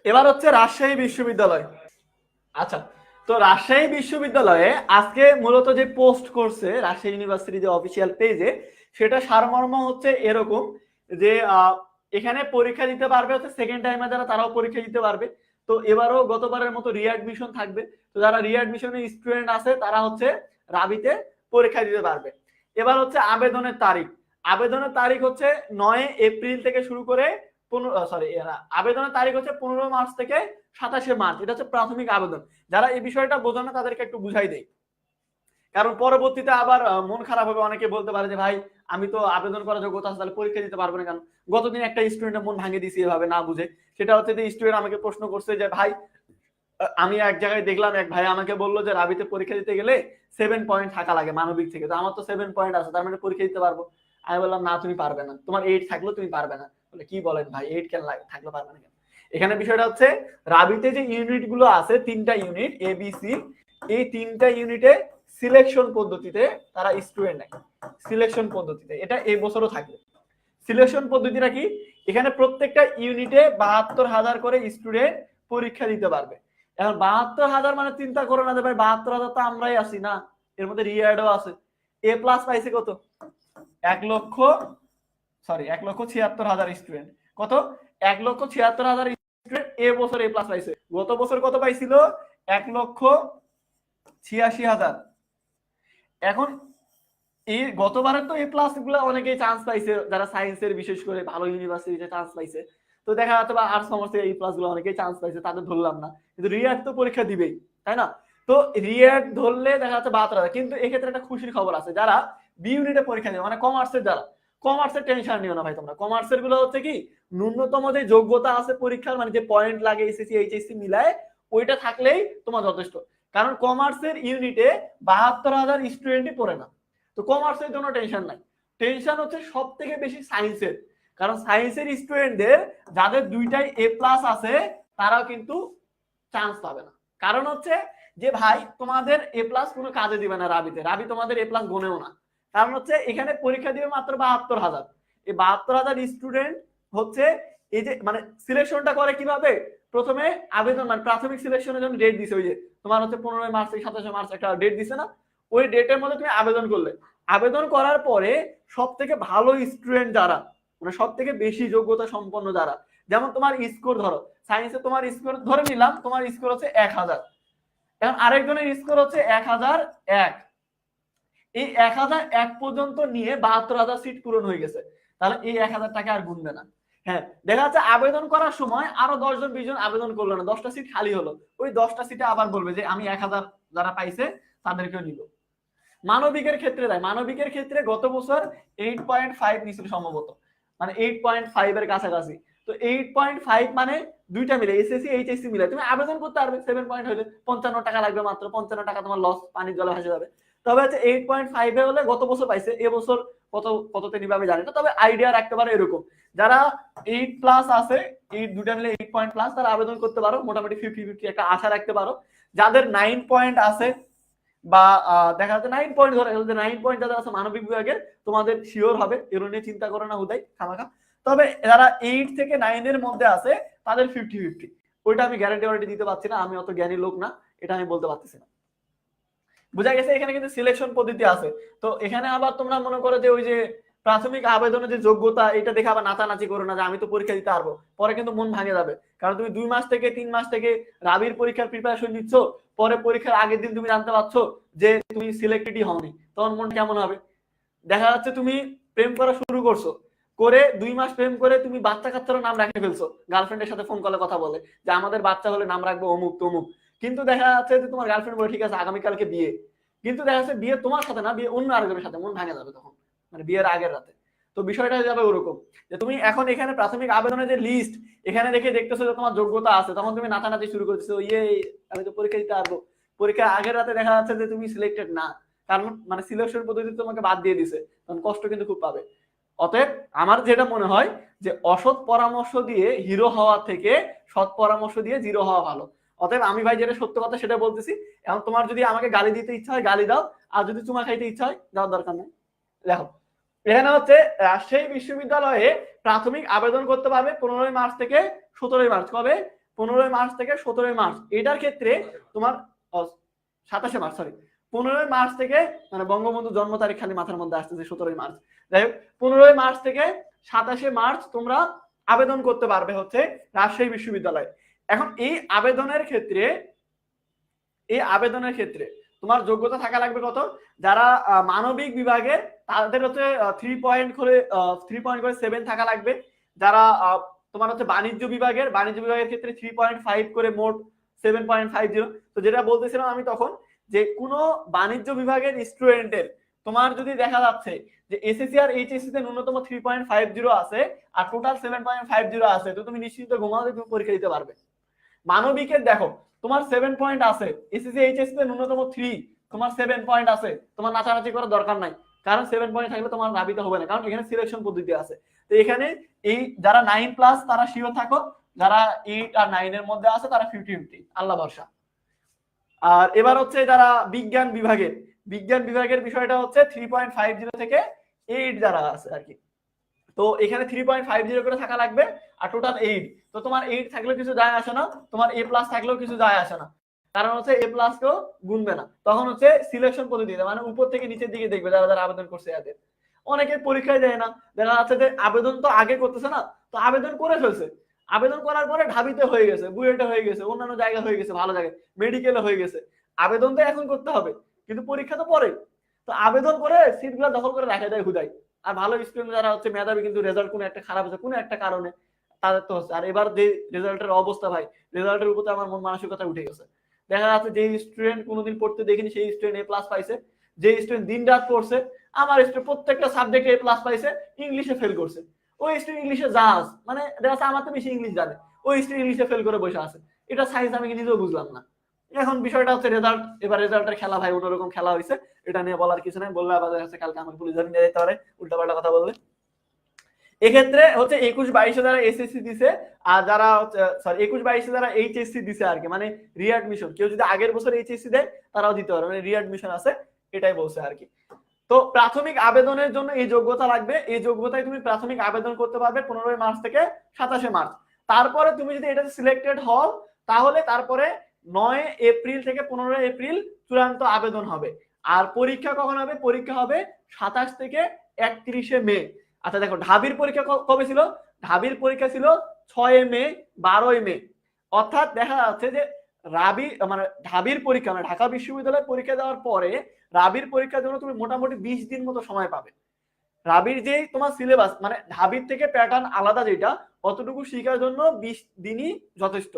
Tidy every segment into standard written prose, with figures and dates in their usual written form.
এবার হচ্ছে রাজশাহী বিশ্ববিদ্যালয়। আচ্ছা, তো রাজশাহী বিশ্ববিদ্যালয়ে আজকে মূলত যে পোস্ট করছে রাজশাহী ইউনিভার্সিটি যে অফিসিয়াল পেজে, সেটা সারমর্ম হচ্ছে এরকম যে এখানে পরীক্ষা দিতে পারবে হচ্ছে সেকেন্ড টাইমে যারা, তারাও পরীক্ষা দিতে পারবে। তো এবারও গতবারের মতো রিঅ্যাডমিশন থাকবে। তো যারা রিঅ্যাডমিশনের স্টুডেন্ট আছে তারা হচ্ছে রাবিতে পরীক্ষা দিতে পারবে। এবার হচ্ছে আবেদনের তারিখ। আবেদনের তারিখ হচ্ছে 9 এপ্রিল থেকে শুরু করে আবেদনের তারিখ হচ্ছে 15 মার্চ থেকে 27 মার্চ। এটা হচ্ছে প্রাথমিক আবেদন। যারা এই বিষয়টা বোঝে না তাদেরকে একটু বুঝাই দেই, কারণ পরবর্তীতে আবার মন খারাপ হবে, অনেকে বলতে পারে যে ভাই আমি তো আবেদন করার যোগ্যতা আছে, তাহলে পরীক্ষা দিতে পারবো না কেন। গতদিন একটা স্টুডেন্টের মন ভাঙিয়ে দিয়েছি এভাবে না বুঝে। সেটা হচ্ছে যে স্টুডেন্ট আমাকে প্রশ্ন করছে যে ভাই আমি এক জায়গায় দেখলাম এক ভাই আমাকে বললো যে রাবিতে পরীক্ষা দিতে গেলে 7 পয়েন্ট থাকা লাগে মানবিক থেকে, তো আমার তো 7 পয়েন্ট আছে, তার মানে পরীক্ষা দিতে পারবো। আমি বললাম না তুমি পারবে না, তোমার 8 থাকলেও তুমি পারবে না। বলে কি বলেন ভাই, 8 কেন থাকলে পারবে না কেন? এখানে বিষয়টা হচ্ছে রাবিতে যে ইউনিট গুলো আছে, 3টা ইউনিট এ বি সি, এই 3টা ইউনিটে সিলেকশন পদ্ধতিতে তারা স্টুডেন্ট নেয়। সিলেকশন পদ্ধতিতে এটা এই বছরও থাকবে। সিলেকশন পদ্ধতিটা কি? এখানে প্রত্যেকটা ইউনিটে 72,000 করে স্টুডেন্ট পরীক্ষা দিতে পারবে। এখন 72,000 মানে চিন্তা করো না যে ভাই 72,000 তো আমরাই আছি না, এর মধ্যে রিয়ার্ডও আছে। এ প্লাস পাইছে কত? 1,76,000 স্টুডেন্ট। কত? 1,76,000 স্টুডেন্ট এ বছর এ প্লাস পাইছে। গত বছর কত পাইছিল? 1,86,000। এখন এই গতবারের তো এ প্লাস গুলো অনেকেই চান্স পাইছে, যারা সায়েন্সের বিশেষ করে ভালো ইউনিভার্সিটিতে চান্স পাইছে। তো দেখা যাচ্ছে বা আর্টস কমার্স এই প্লাস গুলো অনেকেই চান্স পাইছে, তাদের ধরলাম না, কিন্তু রিয়াড তো পরীক্ষা দিবেই, তাই না? তো রিয়াড ধরলে দেখা যাচ্ছে 72,000। কিন্তু এক্ষেত্রে একটা খুশির খবর আছে, যারা বি ইউনিটে পরীক্ষা দেবে মানে কমার্সের, যারা কমার্সের টেনশন নিও না ভাই তোমরা। কমার্সের গুলো হচ্ছে কি ন্যূনতম যে যোগ্যতা আছে পরীক্ষার, মানে যে পয়েন্ট লাগে এসএসসি এইচএসসি মিলায়, ওইটা থাকলেই তোমার যথেষ্ট। কারণ কমার্সের ইউনিটে 72,000 স্টুডেন্টই পড়ে না। তো কমার্সের জন্য টেনশন নাই। টেনশন হচ্ছে সব থেকে বেশি সায়েন্সের, কারণ সায়েন্সের স্টুডেন্টদের যাদের দুইটাই এ প্লাস আছে তারাও কিন্তু চান্স পাবে না। কারণ হচ্ছে যে ভাই তোমাদের এ প্লাস কোনো কাজে দিবে না রাবিতে, রাবি তোমাদের এ প্লাস গনেও না। কারণ হচ্ছে এখানে পরীক্ষা দিবে মাত্র 72,000। এই 72,000 স্টুডেন্ট হচ্ছে এই যে মানে সিলেকশনটা করে কিভাবে? প্রথমে আবেদন মানে প্রাথমিক সিলেকশনের জন্য ডেট দিছে, ওই যে তোমার হচ্ছে 15 মার্চ থেকে 27 মার্চ একটা ডেট দিছে না, ওই ডেটের মধ্যে তুমি আবেদন করলে, আবেদন করার পরে সব থেকে ভালো স্টুডেন্ট যারা, মানে সব থেকে বেশি যোগ্যতা সম্পন্ন যারা, যেমন তোমার স্কোর ধরো সায়েন্সে, তোমার স্কোর ধরে নিলাম তোমার স্কোর হচ্ছে 1,000, এখন আরেকজনের স্কোর হচ্ছে 1,001, এই 1,001 পর্যন্ত নিয়ে 72,000 সিট পূরণ হয়ে গেছে, তাহলে এই 1,000 টাকা আর গুনবে না। হ্যাঁ, দেখা যাচ্ছে আবেদন করার সময় আরো 10 জন 20 জন আবেদন করলো না, 10টা সিট খালি হলো, ওই 10টা সিটে আবার বলবে যে আমি 1,000 যারা পাইছে তাদেরকেও নিব। মানবিকের ক্ষেত্রে দেয়, মানবিকের ক্ষেত্রে গত বছর 8.5 নিছিল সম্ভবত, মানে 8.5 এর কাছাকাছি। তো 8.5 মানে দুইটা মিলে এসএসসি এইচএসসি মিলে তুমি আবেদন করতে পারবে। 7 পয়েন্ট হলে 55 টাকা লাগবে মাত্র, 55 টাকা তোমার লস, পানির জলে ভাসে যাবে। তবে হচ্ছে 8.5 এ হলে গত বছর পাইছে, এবছর কততে নিবে আমি জানি না, তবে আইডিয়া রাখতে পারো এরকম। যারা 8 প্লাস আছে, এই দুটা মিলে 8 পয়েন্ট প্লাস, তারা আবেদন করতে পারো, মোটামুটি 50-50 একটা আশা রাখতে পারো। যাদের 9 পয়েন্ট আছে বা দেখা যাচ্ছে 9 পয়েন্ট, ধরে 9 পয়েন্ট যাদের আছে মানবিক বিভাগের, তোমাদের শিওর হবে, এর নিয়ে চিন্তা করো না হুদাই খামাখা। তবে যারা 8 থেকে 9 এর মধ্যে আছে তাদের 50-50, ওইটা আমি গ্যারান্টি ওয়ারেন্টি দিতে পারছি না, আমি অত জ্ঞানী লোক না, এটা আমি বলতে পারতেছি না। বুঝা গেছে? এখানে কিন্তু সিলেকশন পদ্ধতি আছে। তো এখানে আবার তোমরা মনে করো যে ওই যে প্রাথমিক আবেদনের যে যোগ্যতা, এটা দেখে আবার নাচানাচি করো না যে আমি তো পরীক্ষা দিতে পারবো, পরে কিন্তু মন ভাঙে যাবে। কারণ তুমি 2 মাস থেকে 3 মাস থেকে রাবির পরীক্ষার প্রিপারেশন নিচ্ছ, পরে পরীক্ষার আগের দিন তুমি জানতে পারছো যে তুমি সিলেক্টেডই হওনি, তখন মন কেমন হবে? দেখা যাচ্ছে তুমি প্রেম করা শুরু করছো, করে 2 মাস প্রেম করে তুমি বাচ্চা কাচ্চারও নাম রাখে ফেলছো, গার্লফ্রেন্ডের সাথে ফোন কলে কথা বলে যে আমাদের বাচ্চা হলে নাম রাখবো অমুক তমুক। কিন্তু দেখা যাচ্ছে যে তোমার গার্লফ্রেন্ড বলে ঠিক আছে আগামীকালকে বিয়ে, কিন্তু দেখা যাচ্ছে বিয়ে তোমার সাথে না, বিয়ে অন্য আরেকজনের সাথে, মন ভাঙে যাবে তখন, মানে বিয়ের আগের রাতে। তো বিষয়টা যাবে ওরকম যে তুমি এখন এখানে প্রাথমিক আবেদনের যে লিস্ট, এখানে দেখে দেখতেছো যে তোমার যোগ্যতা আছে, তখন তুমি নাচানাচি শুরু করতেছো, ইয়ে আমি তো পরীক্ষা দিতে পারবো। পরীক্ষার আগের রাতে দেখা যাচ্ছে যে তুমি সিলেক্টেড না, কারণ মানে সিলেকশন পদ্ধতি তোমাকে বাদ দিয়ে দিছে, তখন কষ্ট কিন্তু খুব পাবে। অতএব আমার যেটা মনে হয় যে অসৎ পরামর্শ দিয়ে হিরো হওয়া থেকে সৎ পরামর্শ দিয়ে জিরো হওয়া ভালো। অতএব আমি ভাই যেটা সত্য কথা সেটা বলতেছি। এখন তোমার যদি আমাকে গালি দিতে ইচ্ছা হয় গালি দাও, আর যদি চুমা খাইতে ইচ্ছা হয় দেওয়ার দরকার নেই। দেখো এখানে হচ্ছে রাজশাহী বিশ্ববিদ্যালয়ে প্রাথমিক আবেদন করতে পারবে 15 মার্চ থেকে 17 মার্চ। কবে? 15 মার্চ থেকে 17 মার্চ, এটার ক্ষেত্রে তোমার 27 মার্চ, সরি 15 মার্চ থেকে, মানে বঙ্গবন্ধু জন্ম তারিখ খালি মাথার মধ্যে আসতেছে 17 মার্চ, যাই হোক 15 মার্চ থেকে 27 মার্চ তোমরা আবেদন করতে পারবে হচ্ছে রাজশাহী বিশ্ববিদ্যালয়ে। এখন এই আবেদনের ক্ষেত্রে তোমার যোগ্যতা থাকা লাগবে কত, যারা মানবিক বিভাগে তাদের হচ্ছে 3 পয়েন্ট করে 7 থাকা লাগবে, যারা তোমার হচ্ছে বাণিজ্য বিভাগের ক্ষেত্রে 3.5 করে মোট 7.50। তো যেটা বলতেছিলাম আমি তখন, যে কোনো বাণিজ্য বিভাগের স্টুডেন্টের তোমার যদি দেখা যাচ্ছে যে এসএসসি আর এইচএসসি তে ন্যূনতম 3.50 আছে আর টোটাল 7.50 আছে, তো তুমি নিশ্চিন্ত ঘুমাতে তুমি পরীক্ষা দিতে পারবে। মানবিকের দেখো তোমার 7 পয়েন্ট আছে, এসএসসি এইচএসসি তে ন্যূনতম 3, তোমার 7 পয়েন্ট আছে, তোমার নাচানাচি করার দরকার নাই, কারণ 7 পয়েন্ট থাকলে তোমার রাবিতে হবে না, কারণ এখানে সিলেকশন পদ্ধতি আছে। তো এখানে এই যারা 9+ তারা শিওর থাকো, যারা 8 আর 9 এর মধ্যে আছে তারা 50-50, আল্লাহ ভরসা। আর এবার হচ্ছে যারা বিজ্ঞান বিভাগের বিষয়টা হচ্ছে 3.50 থেকে 8 যারা আছে আর কি, তো এখানে 3.50 করে থাকা লাগবে আর টোটাল 8। তো তোমার 8 থাকলেও কিছু যায় আসে না, তোমার A+ থাকলেও কিছু যায় আসে না, কারণ হচ্ছে A+ কেও গুনবে না, তখন হচ্ছে সিলেকশন পদ্ধতিতে মানে উপর থেকে নিচের দিকে দেখবে যারা যারা আবেদন করছে এদের। অনেকে পরীক্ষায় দেয় না, দেখা যাচ্ছে যে আবেদন তো আগে করতেছে না, তো আবেদন করে ফেলছে, আবেদন করার পরে ঢাবিতে হয়ে গেছে, বুয়েটে হয়ে গেছে, অন্যান্য জায়গায় হয়ে গেছে, ভালো জায়গায় মেডিকেলে হয়ে গেছে, আবেদন তো এখন করতে হবে কিন্তু পরীক্ষা তো পরে, তো আবেদন করে সিটগুলো দখল করে রাখা দেয় হুদাই। আর ভালো স্টুডেন্ট যারা হচ্ছে মেধাবী কিন্তু রেজাল্ট কোনো একটা খারাপ হচ্ছে কোনো একটা কারণে, তাদের তো হচ্ছে। আর এবার যে রেজাল্টের অবস্থা ভাই, রেজাল্টের উপরে আমার মন মানসিকতা উঠে গেছে। দেখা যাচ্ছে যে স্টুডেন্ট কোনোদিন পড়তে দেখিনি সেই স্টুডেন্ট A+ পাইছে, যে স্টুডেন্ট দিন রাত পড়ছে, আমার স্টুডেন্ট প্রত্যেকটা সাবজেক্টে A+ পাইছে, ইংলিশে ফেল করছে। ওই স্টুডেন্ট ইংলিশে জাহাজ, মানে দেখা যাচ্ছে আমার তো বেশি ইংলিশ জানে, ওই স্টুডেন্ট ইংলিশে ফেল করে বসে আছে। এটা সায়েন্স আমি নিজেও বুঝলাম না। এখন বিষয়টা হচ্ছে রেজাল্ট, এবার রেজাল্টের খেলা ভাই, অন্যরকম খেলা হয়েছে, এটা নিয়ে বলার কিছু নাই, বললে আবার কাছে কালকে আমার পুলিশ ধরে নিয়ে যেতে পারে উল্টাপাল্টা কথা বললে। এক্ষেত্রে হচ্ছে 21-22 যারা এসএসসি দিছে আর যারা সরি 21-22 যারা এইচএসসি দিছে আর কি, মানে রিঅ্যাডমিশন, কেউ যদি আগের বছর এইচএসসি দেয় তারাও দিতে পারে, মানে রিঅ্যাডমিশন আছে, এটাই বলছে আর কি। তো প্রাথমিক আবেদনের জন্য এই যোগ্যতা লাগবে, এই যোগ্যতায় তুমি প্রাথমিক আবেদন করতে পারবে 15 মার্চ থেকে 27 মার্চ। তারপরে তুমি যদি এটাতে সিলেক্টেড হও তাহলে তারপরে 9 এপ্রিল থেকে 15 এপ্রিল চূড়ান্ত আবেদন হবে। আর পরীক্ষা কখন হবে, পরীক্ষা হবে 27 থেকে 31 মে। আচ্ছা দেখো ঢাবির পরীক্ষা কবে ছিল, ঢাবির পরীক্ষা ছিল 6 মে 12 মে, অর্থাৎ দেখা যাচ্ছে যে মানে ঢাবির পরীক্ষা মানে ঢাকা বিশ্ববিদ্যালয়ের পরীক্ষা দেওয়ার পরে রাবির পরীক্ষার জন্য তুমি মোটামুটি 20 দিন মতো সময় পাবে। রাবির যে তোমার সিলেবাস মানে ঢাবির থেকে প্যাটার্ন আলাদা, যেটা অতটুকু শেখার জন্য 20 দিনই যথেষ্ট।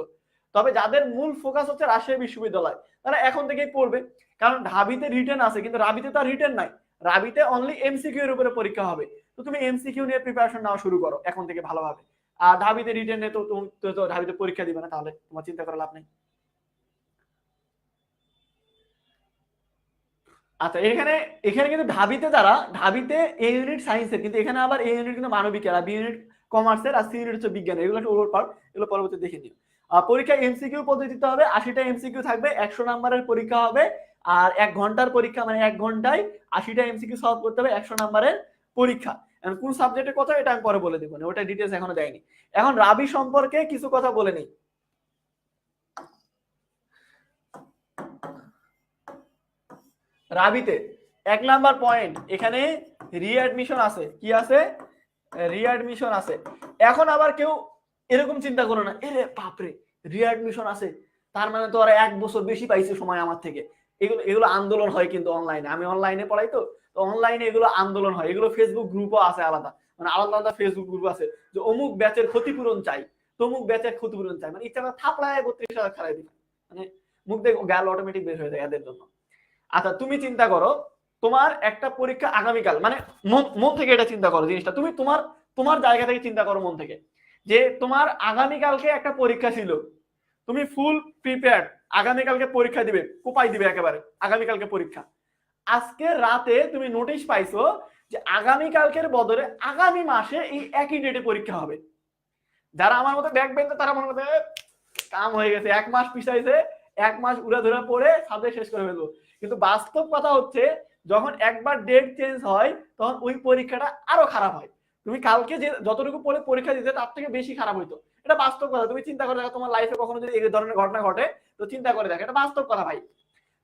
তবে যাদের মূল ফোকাস হচ্ছে রাজশাহী বিশ্ববিদ্যালয় তারা এখন থেকেই পড়বে, কারণ ঢাবিতে রিটেন আছে কিন্তু রাবিতে তার রিটেন নাই, রাবিতে অনলি এমসিকিউ এর উপরে পরীক্ষা হবে। তো তুমি এমসিকিউ নিয়ে প্রিপারেশন নেওয়া শুরু করো এখন থেকে ভালোভাবে। আর ঢাবিতে রিটেন নিয়ে তো তুমি তো ঢাবিতে পরীক্ষা দিবে না, তাহলে তোমার চিন্তা করার লাভ নেই। আচ্ছা এখানে এখানে কিন্তু ঢাবিতে এ ইউনিট সায়েন্সের, কিন্তু এখানে আবার এ ইউনিট কিন্তু মানবিকের, আর বি ইউনিট কমার্সের, আর সি ইউনিট হচ্ছে বিজ্ঞানের, এগুলো একটা ওভার পার্ট, এগুলো পরবর্তীতে দেখে নিও। পরীক্ষা এমসিকিউ পদ্ধতিতে হবে, 80টা এমসিকিউ থাকবে, 100 নাম্বারের পরীক্ষা হবে, আর 1 ঘন্টার পরীক্ষা, মানে 1 ঘন্টায় 80টা এমসিকিউ সলভ করতে হবে, 100 নাম্বারের পরীক্ষা। কোন সাবজেক্টের কথা এটা আমি পরে বলে দেবো, ওটা ডিটেলস এখনো দেয়নি। এখন রাবি সম্পর্কে কিছু কথা বলে নেই। রাবিতে 1 নাম্বার পয়েন্ট, এখানে রিঅ্যাডমিশন আছে, কি আছে, রিঅ্যাডমিশন আছে। এখন আবার কেউ এরকম চিন্তা করো না, এরে বাপরে রিঅ্যাডমিশন আছে তার মানে তো ওরা 1 বছর বেশি পাইছে সময় আমার থেকে। এগুলো আন্দোলন হয় কিন্তু অনলাইনে, আমি অনলাইনে পড়াই, তো অনলাইনে এগুলো আন্দোলন হয়, এগুলো ফেসবুক গ্রুপও আছে আলাদা, মানে আলাদা আলাদা ফেসবুক গ্রুপ আছে যে অমুক ব্যাচের ক্ষতিপূরণ চাই, তমুক ব্যাচের ক্ষতিপূরণ চাই, মানে ইচ্ছা করে থাপড়ায় 32,000 খারাই দিবে, মানে মুখ দিয়ে গাল অটোমেটিক বের হয়ে যায় এদের জন্য। আচ্ছা তুমি চিন্তা করো তোমার একটা পরীক্ষা আগামীকাল, মানে মন থেকে এটা চিন্তা করো জিনিসটা, তুমি তোমার তোমার জায়গা থেকে চিন্তা করো মন থেকে, যে তোমার আগামীকালকে একটা পরীক্ষা ছিল, তুমি ফুল প্রিপেয়ার্ড, আগামীকালকে পরীক্ষা দিবে, কোপাই দিবে একেবারে আগামীকালকে পরীক্ষা। আজকে রাতে তুমি নোটিশ পাইছো যে আগামীকালকের বদলে আগামী মাসে এই একই ডেটে পরীক্ষা হবে। যারা আমার মতো ব্যাক বেঞ্চে তারা মনে করতে কাম হয়ে গেছে, 1 মাস পিছাইছে, 1 মাস উড়াধুরা পড়ে সাবজেক্ট শেষ করে ফেলবো। কিন্তু বাস্তব কথা হচ্ছে যখন একবার ডেট চেঞ্জ হয় তখন ওই পরীক্ষাটা আরো খারাপ হয়। তুমি কালকে যে যতটুকু পড়ে পরীক্ষা দিতে তার থেকে বেশি খারাপ হইতো, এটা এটা বাস্তব কথা, তুমি চিন্তা করে দেখো তোমার লাইফে কখনো যদি এই ধরনের ঘটনা ঘটে তো চিন্তা করে দেখো, এটা বাস্তব কথা ভাই।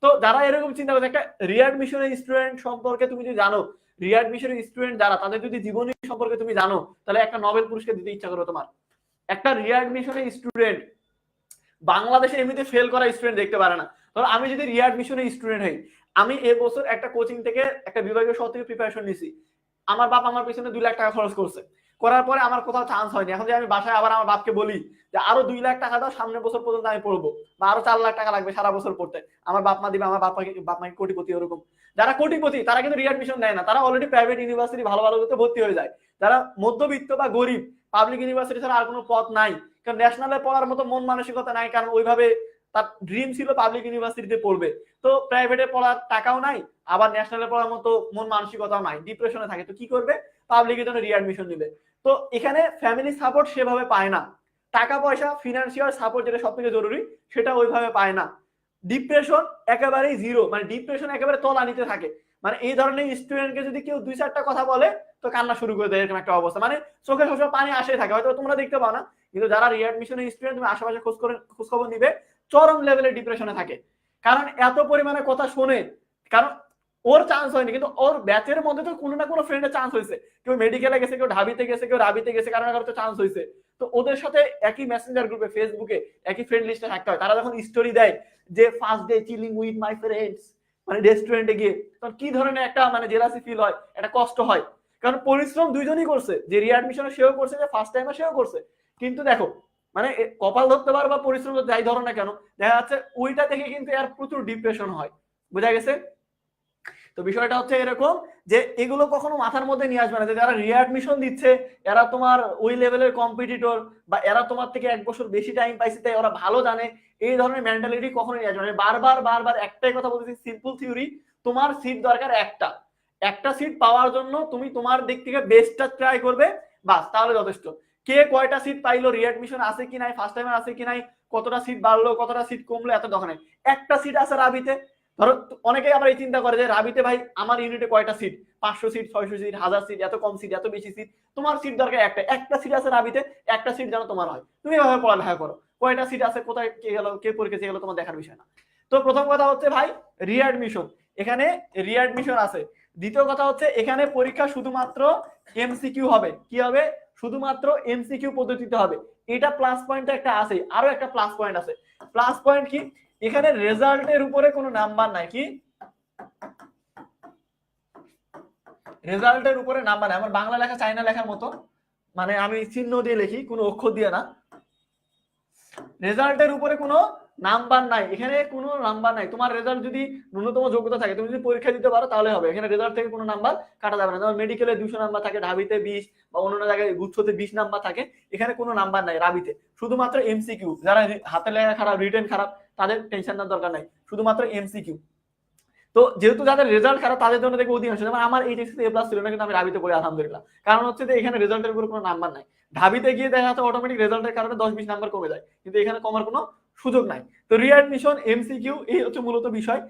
তো যারা এরকম চিন্তা করে, একটা রিঅ্যাডমিশনের স্টুডেন্ট সম্পর্কে তুমি যদি জানো, রিঅ্যাডমিশনের স্টুডেন্ট যারা তাদের যদি জীবনী সম্পর্কে তুমি জানো, তাহলে একটা নোবেল পুরস্কার দিতে ইচ্ছা করো তোমার। একটা রিঅ্যাডমিশনের স্টুডেন্ট বাংলাদেশে এমনিতে ফেল করা স্টুডেন্ট দেখতে পারে না। ধরো আমি যদি রিঅ্যাডমিশনের স্টুডেন্ট হই, আমি এবছর একটা কোচিং থেকে একটা বিভাগীয় সহ থেকে প্রিপারেশন নিছি, আমার বাপ আমার পিছনে 2 লাখ টাকা খরচ করছে, করার পরে আমার কোথাও চান্স হয়নি। এখন যে আমি বাসায় আবার আমার বাপকে বলি যে আরো 2 লাখ টাকা দাও, সামনের বছর পর্যন্ত আমি পড়বো, বা আরো 4 লাখ টাকা লাগবে সারা বছর পড়তে, আমার বাপ মা দিবে, আমার বাপ মাকে কোটিপতি। ওরকম যারা কোটিপতি তারা কিন্তু রিঅ্যাডমিশন দেয় না, তারা অলরেডি প্রাইভেট ইউনিভার্সিটি ভালো ভালো ভর্তি হয়ে যায়। যারা মধ্যবিত্ত বা গরিব, পাবলিক ইউনিভার্সিটি ছাড়া আর কোনো পথ নাই, কারণ ন্যাশনালে পড়ার মতো মন মানসিকতা নাই, কারণ ওইভাবে তার ড্রিম ছিল পাবলিক ইউনিভার্সিটিতে পড়বে, তো প্রাইভেটে পড়ার টাকাও নাই, আবার ন্যাশনালে পড়ার মতো মন মানসিকতাও নাই, ডিপ্রেশনে থাকে, তো কি করবে, পাবলিকের জন্য রিঅ্যাডমিশন নিবে। তো এখানে ফ্যামিলি সাপোর্ট সেভাবে পায় না, টাকা পয়সা ফিনান্সিয়াল সাপোর্ট যেটা সব থেকে জরুরি সেটা ওইভাবে পায় না। ডিপ্রেশন একেবারেই জিরো, মানে ডিপ্রেশন একেবারে তলানিতে থাকে। মানে এই ধরনের স্টুডেন্টকে যদি কেউ 2-4টা কথা বলে তো কান্না শুরু করে দেয়, এরকম একটা অবস্থা, মানে চোখে সবসময় পানি আসে থাকে, হয়তো তোমরা দেখতে পাও না, কিন্তু যারা রিঅ্যাডমিশনের স্টুডেন্ট তুমি আশেপাশে খোঁজ খবর নিবে, চরম লেভেলের ডিপ্রেশনে থাকে, কারণ এত পরিমাণে কথা শোনে। কারণ ওর চান্স হয়নি, কিন্তু ওর ব্যাচের মধ্যে তো কোনো না কোনো ফ্রেন্ডের চান্স হয়েছে, কেউ মেডিকেলে গেছে, কেউ ঢাবিতে গেছে, কেউ রাবিতে গেছে, কারণ কারো তো চান্স হয়েছে। তো ওদের সাথে একই মেসেঞ্জার গ্রুপে ফেসবুকে একই ফ্রেন্ড লিস্টে থাকতে হয়। তারা যখন স্টোরি দেয় যে first day chilling with my friends, মানে রেস্টুরেন্টে গিয়ে, তখন কি ধরনের একটা মানে জেলাসি ফিল হয়, একটা কষ্ট হয়, কারণ পরিশ্রম দুইজনই করছে, যে রিঅ্যাডমিশনে সেও করছে, যে ফার্স্ট টাইমে সেও করছে। কিন্তু দেখো মানে কপাল ধরতে পারো বা পরিশ্রম যাই ধরো না কেন, দেখা যাচ্ছে ওইটা থেকে কিন্তু এর প্রচুর ডিপ্রেশন হয়, বোঝা গেছে? তো বিষয়টা হচ্ছে এরকম যে এগুলো কখনো মাথার মধ্যে নিয়ে আসবে না যে যারা রিঅ্যাডমিশন দিচ্ছে এরা তোমার ওই লেভেলের কম্পিটিটর, বা এরা তোমার থেকে 1 বছর বেশি টাইম পাইছে তাই ওরা ভালো জানে, এই ধরনের মেন্টালিটি কখনো নিয়ে আসবে না। বারবার একটাই কথা বলতেছি, সিম্পল থিওরি, তোমার সিট দরকার একটা সিট পাওয়ার জন্য তুমি তোমার দিক থেকে বেস্টটা ট্রাই করবে, বাস, তাহলে যথেষ্ট। কে কয়টা সিট পাইলো, রিঅ্যাডমিশন আছে কি নাই, ফার্স্ট টাইমার আছে কি নাই, কতটা সিট বাড়লো কতটা সিট কমলো, এত দরকার নেই। একটা সিট আছে রাবিতে, ধরো অনেকেই আবার এই চিন্তা করে যে রাবিতে ভাই আমার ইউনিটে কয়টা সিট, 500 সিট, 600 সিট, 1000 সিট, এত কম সিট, এত বেশি সিট, তোমার সিট দরকার একটা সিট আছে রাবিতে, একটা সিট যেন তোমার হয়, তুমি এভাবে পড়ালেখা করো, কয়টা সিট আছে, কোথায় কে গেল, কে পরীক্ষা গেল, তোমার দেখার বিষয় না। তো প্রথম কথা হচ্ছে ভাই রিঅ্যাডমিশন, এখানে রিঅ্যাডমিশন আছে। দ্বিতীয় কথা হচ্ছে এখানে পরীক্ষা শুধুমাত্র এমসিকিউ হবে, কি হবে, শুধুমাত্র এমসিকিউ পদ্ধতিতে হবে। এটা প্লাস পয়েন্ট একটা আছে, আরো একটা প্লাস পয়েন্ট আছে। প্লাস পয়েন্ট কি, এখানে রেজাল্টের উপরে কোনো নাম্বার নাই, কি রেজাল্টের উপরে নাম্বার নাই। আমার বাংলা লেখা চাইনা লেখার মতো, মানে আমি চিহ্ন দিয়ে লিখি, কোনো অক্ষর দিয়ে না। রেজাল্টের উপরে কোনো নাম্বার নাই, এখানে কোনো নাম্বার নাই। তোমার রেজাল্ট যদি ন্যূনতম যোগ্যতা থাকে, তুমি যদি পরীক্ষা দিতে পারো তাহলে হবে, এখানে রেজাল্ট থেকে কোনো নাম্বার কাটা যাবে না। যেমন মেডিকেলে 200 নাম্বার থাকে, ঢাবিতে 20, বা অন্য জায়গায় গুচ্ছতে 20 নাম্বার থাকে, এখানে কোনো নাম্বার নাই রাবিতে, শুধুমাত্র এমসিকিউ। যারা হাতে লেখা খারাপ, রিটেন খারাপ, তাদের টেনশন নেওয়ার দরকার নাই, শুধুমাত্র এমসিকিউ। তো যেহেতু যাদের রেজাল্ট খারাপ তাদের জন্য দেখবো অধিকাংশ, যেমন আমার এই টেস্টে এ প্লাস ছিল না, কিন্তু আমি রাবিতে পড়ি আলহামদুলিল্লাহ, কারণ হচ্ছে যে এখানে রেজাল্টের উপর কোনো নাম্বার নাই। ঢাবিতে গিয়ে দেখা যাচ্ছে অটোমেটিক রেজাল্টের কারণে 10-20 নাম্বার কমে যায়, কিন্তু এখানে কমার কোনো সুযোগ নাই। তো রিঅ্যাডমিশন, এমসিকিউ, এই হচ্ছে মূলত বিষয়।